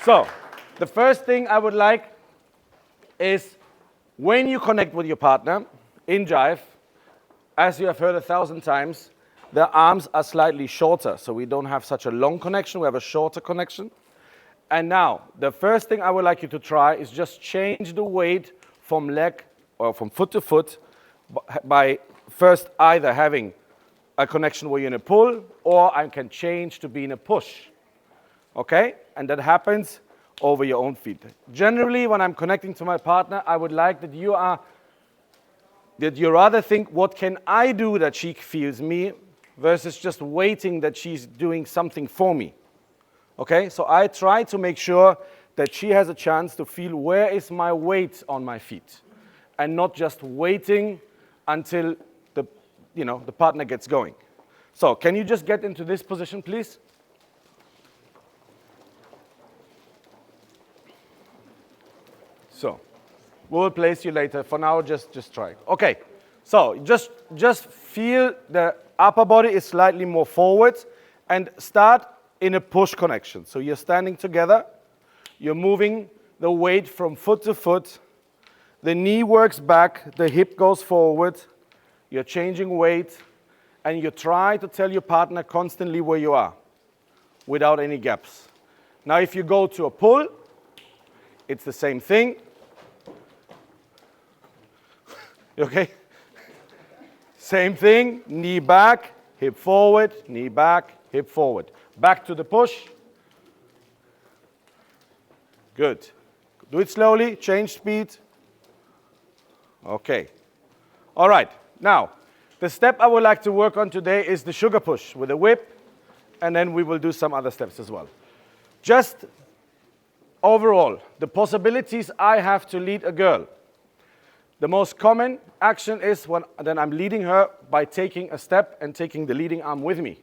So, the first thing I would like is when you connect with your partner in jive, as you have heard 1,000 times, the arms are slightly shorter, so we don't have such a long connection, we have a shorter connection. And now, the first thing I would like you to try is just change the weight from leg or from foot to foot by first either having a connection where you're in a pull, or I can change to be in a push. Okay? And that happens over your own feet. Generally, when I'm connecting to my partner, I would like that you rather think, what can I do that she feels me, versus just waiting that she's doing something for me. Okay? So I try to make sure that she has a chance to feel where is my weight on my feet, and not just waiting until the partner gets going. So can you just get into this position, please? So we'll place you later. For now, just try. Okay. So just feel the upper body is slightly more forward, and start in a push connection. So you're standing together. You're moving the weight from foot to foot. The knee works back. The hip goes forward. You're changing weight. And you try to tell your partner constantly where you are without any gaps. Now, if you go to a pull, it's the same thing. Okay? Same thing, knee back, hip forward, knee back, hip forward. Back to the push. Good. Do it slowly, change speed. Okay. All right. Now, the step I would like to work on today is the sugar push with a whip, and then we will do some other steps as well. Just overall, the possibilities I have to lead a girl. The most common action is when then I'm leading her by taking a step and taking the leading arm with me,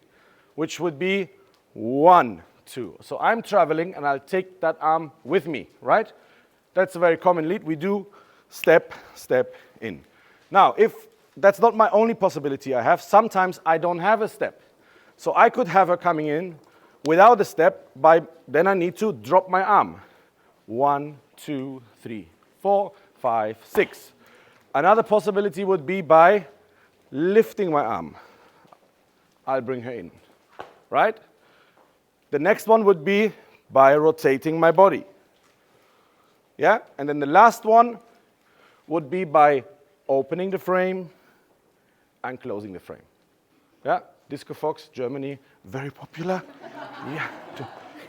which would be 1, 2. So I'm traveling and I'll take that arm with me, right? That's a very common lead. We do step, step in. Now, if that's not my only possibility I have, sometimes I don't have a step. So I could have her coming in without a step, then I need to drop my arm. 1, 2, 3, 4, 5, 6. Another possibility would be by lifting my arm. I'll bring her in, right? The next one would be by rotating my body. Yeah? And then the last one would be by opening the frame and closing the frame. Yeah? Disco Fox, Germany, very popular. Yeah.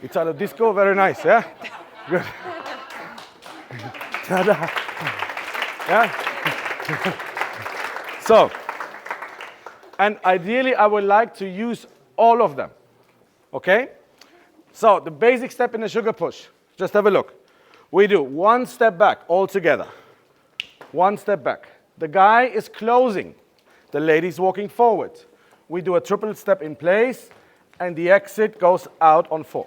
Italo disco, very nice, yeah? Good. Ta-da. Yeah? So, and ideally I would like to use all of them. Okay? So, the basic step in the sugar push, just have a look. We do 1 step back all together. 1 step back. The guy is closing. The lady's walking forward. We do a triple step in place, and the exit goes out on 4.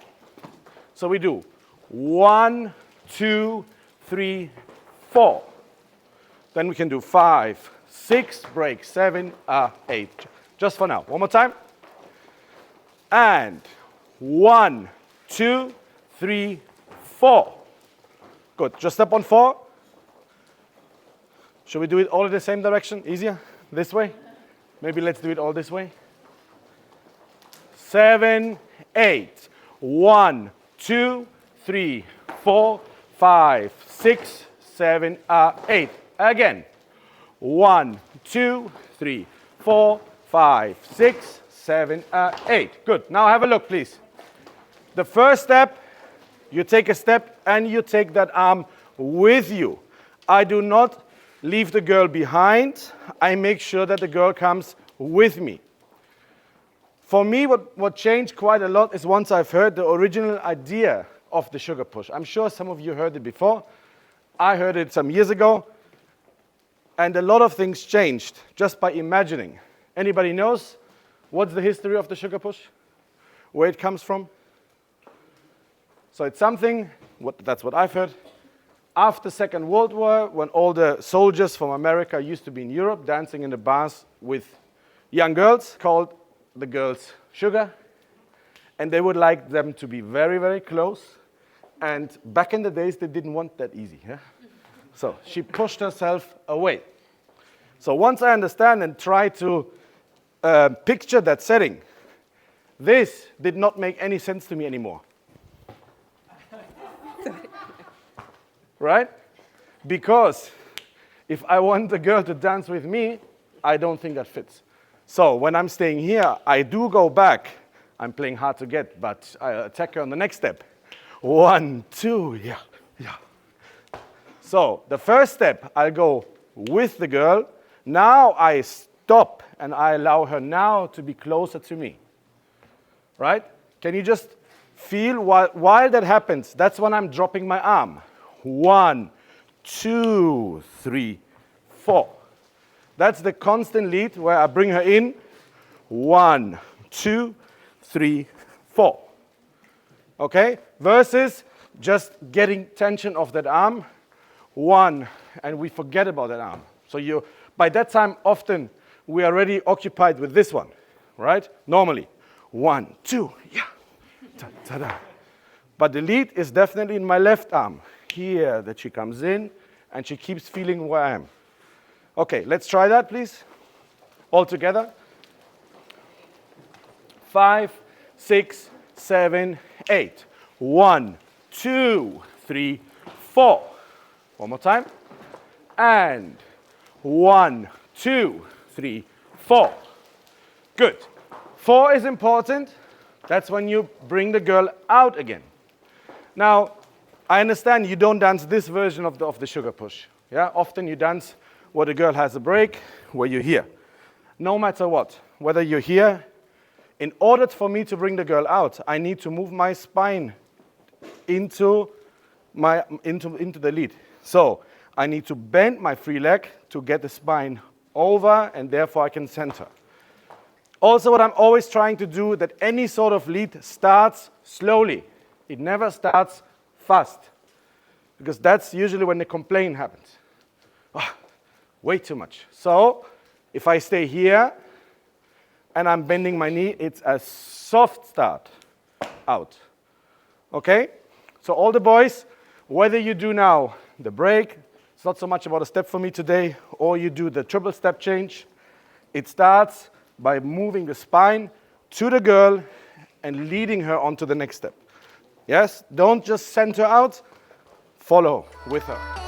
So we do 1, 2, 3, 4. Then we can do 5, 6, break, 7, 8. Just for now. One more time. And 1, 2, 3, 4. Good. Just step on 4. Should we do it all in the same direction? Easier? This way? Maybe let's do it all this way. 7, 8. 1, 2, 3, 4, 5, 6, 7, 8. Again. 1, 2, 3, 4, 5, 6, 7, 8. Good. Now have a look, please. The first step, you take a step and you take that arm with you. I do not leave the girl behind. I make sure that the girl comes with me. For me, what changed quite a lot is once I've heard the original idea of the sugar push. I'm sure some of you heard it before. I heard it some years ago. And a lot of things changed just by imagining. Anybody knows what's the history of the sugar push? Where it comes from? So it's something, that's what I've heard. After Second World War, when all the soldiers from America used to be in Europe dancing in the bars with young girls, called the girls sugar, and they would like them to be very, very close, And back in the days, they didn't want that easy. Yeah? So she pushed herself away. So once I understand and try to picture that setting, this did not make any sense to me anymore. Right? Because if I want the girl to dance with me, I don't think that fits. So when I'm staying here, I do go back. I'm playing hard to get, but I attack her on the next step. 1, 2, yeah, yeah. So the first step, I'll go with the girl. Now I stop and I allow her now to be closer to me. Right? Can you just feel while that happens? That's when I'm dropping my arm. 1, 2, 3, 4. That's the constant lead where I bring her in. 1, 2, 3, 4. Okay? Versus just getting tension off that arm. 1, and we forget about that arm. So by that time, often we are already occupied with this one, right? Normally. 1, 2, yeah. Ta-da. But the lead is definitely in my left arm. Here that she comes in and she keeps feeling where I am. Okay, let's try that, please. All together. 5, 6, 7, 8. 1, 2, 3, 4. One more time. And 1, 2, 3, 4. Good. 4 is important. That's when you bring the girl out again. Now, I understand you don't dance this version of the sugar push. Yeah? Often you dance where the girl has a break, where you're here. No matter what, whether you're here, in order for me to bring the girl out, I need to move my spine into the lead. So I need to bend my free leg to get the spine over, and therefore I can center. Also, what I'm always trying to do, that any sort of lead starts slowly. It never starts fast, because that's usually when the complaint happens. Oh, way too much. So if I stay here and I'm bending my knee, it's a soft start out. Okay? So all the boys, whether you do now the break, it's not so much about a step for me today, or you do the triple step change, it starts by moving the spine to the girl and leading her onto the next step. Yes? Don't just send her out, follow with her.